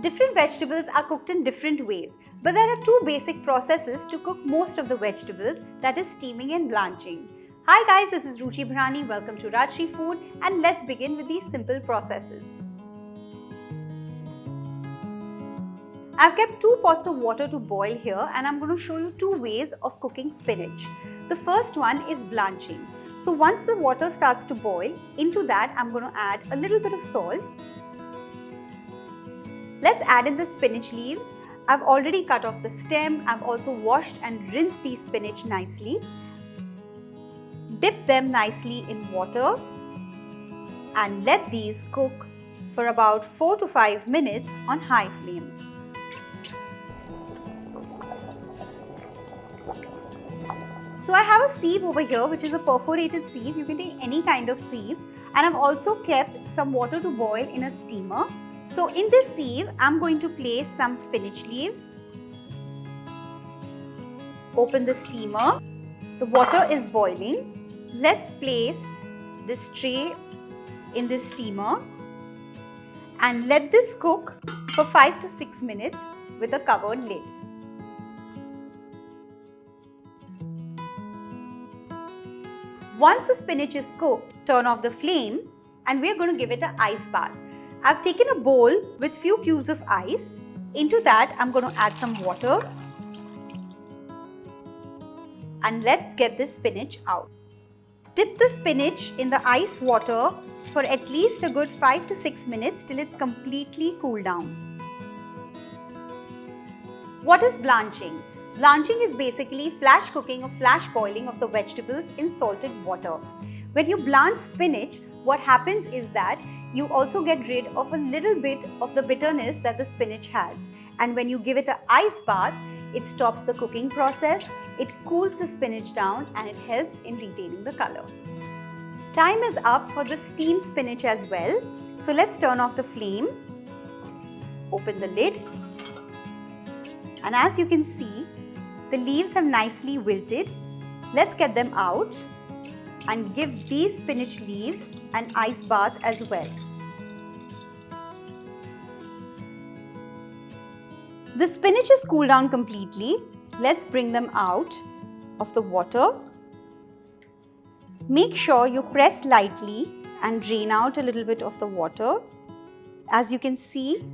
Different vegetables are cooked in different ways, but there are two basic processes to cook most of the vegetables, that is steaming and blanching. Hi guys, this is Ruchi Bharani. Welcome to Rajshri Food, and let's begin with these simple processes. I've kept 2 pots of water to boil here, and I'm going to show you 2 ways of cooking spinach. The first one is blanching. So once the water starts to boil, into that I'm going to add a little bit of salt. Let's add in the spinach leaves. I've already cut off the stem. I've also washed and rinsed these spinach nicely. Dip them nicely in water and let these cook for about 4 to 5 minutes on high flame. So I have a sieve over here, which is a perforated sieve. You can take any kind of sieve, and I've also kept some water to boil in a steamer. So in this sieve, I'm going to place some spinach leaves. Open the steamer. The water is boiling. Let's place this tray in this steamer and let this cook for 5 to 6 minutes with a covered lid. Once the spinach is cooked, turn off the flame and we're going to give it an ice bath. I've taken a bowl with few cubes of ice. Into that, I'm going to add some water. And let's get this spinach out. Dip the spinach in the ice water for at least a good 5 to 6 minutes till it's completely cooled down. What is blanching? Blanching is basically flash cooking or flash boiling of the vegetables in salted water. When you blanch spinach, what happens is that you also get rid of a little bit of the bitterness that the spinach has. And when you give it an ice bath, it stops the cooking process, it cools the spinach down, and it helps in retaining the color. Time is up for the steamed spinach as well. So let's turn off the flame, open the lid, and as you can see, the leaves have nicely wilted. Let's get them out and give these spinach leaves an ice bath as well. The spinach is cooled down completely. Let's bring them out of the water. Make sure you press lightly and drain out a little bit of the water. As you can see,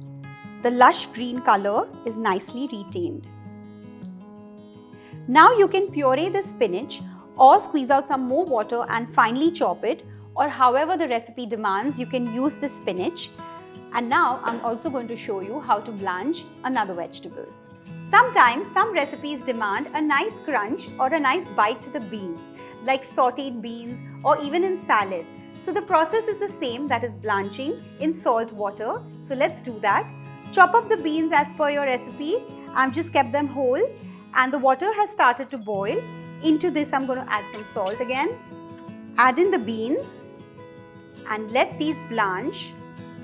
the lush green color is nicely retained. Now you can puree the spinach or squeeze out some more water and finely chop it, or however the recipe demands, you can use the spinach. And now I'm also going to show you how to blanch another vegetable. Sometimes some recipes demand a nice crunch or a nice bite to the beans, like sauteed beans or even in salads. So the process is the same, that is blanching in salt water. So let's do that. Chop up the beans as per your recipe. I've just kept them whole and the water has started to boil. Into this I'm going to add some salt again. Add in the beans and let these blanch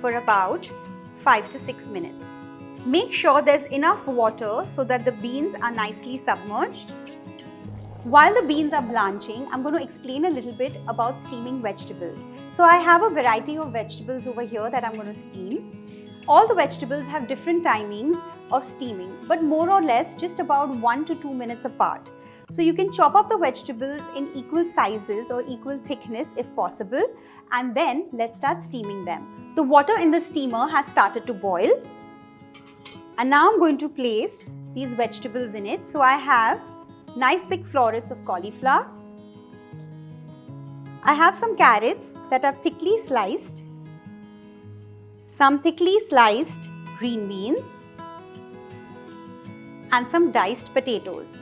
for about 5 to 6 minutes. Make sure there's enough water so that the beans are nicely submerged. While the beans are blanching, I'm going to explain a little bit about steaming vegetables. So I have a variety of vegetables over here that I'm going to steam. All the vegetables have different timings of steaming, but more or less just about 1 to 2 minutes apart. So you can chop up the vegetables in equal sizes or equal thickness if possible, and then let's start steaming them. The water in the steamer has started to boil, and now I'm going to place these vegetables in it. So I have nice big florets of cauliflower. I have some carrots that are thickly sliced, some thickly sliced green beans, and some diced potatoes.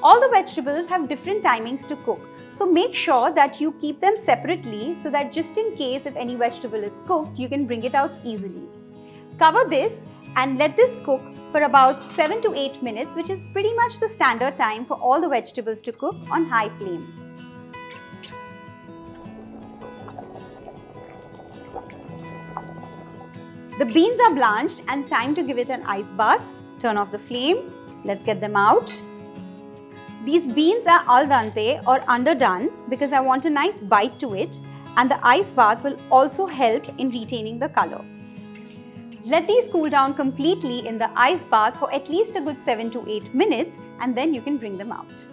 All the vegetables have different timings to cook. So make sure that you keep them separately so that just in case if any vegetable is cooked, you can bring it out easily. Cover this and let this cook for about 7 to 8 minutes, which is pretty much the standard time for all the vegetables to cook on high flame. The beans are blanched and time to give it an ice bath. Turn off the flame. Let's get them out. These beans are al dente or underdone because I want a nice bite to it, and the ice bath will also help in retaining the color. Let these cool down completely in the ice bath for at least a good 7 to 8 minutes and then you can bring them out.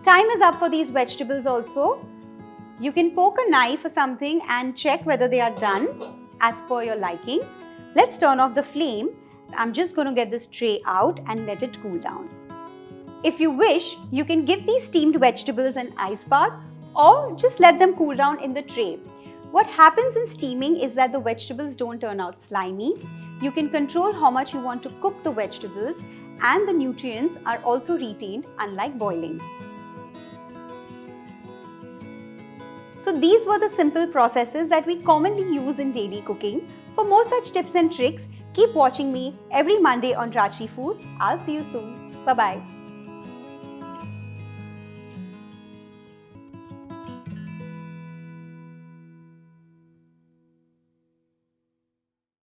Time is up for these vegetables also. You can poke a knife or something and check whether they are done as per your liking. Let's turn off the flame. I'm just going to get this tray out and let it cool down. If you wish, you can give these steamed vegetables an ice bath or just let them cool down in the tray. What happens in steaming is that the vegetables don't turn out slimy. You can control how much you want to cook the vegetables and the nutrients are also retained, unlike boiling. So these were the simple processes that we commonly use in daily cooking. For more such tips and tricks, keep watching me every Monday on Rajshri Food. I'll see you soon. Bye-bye.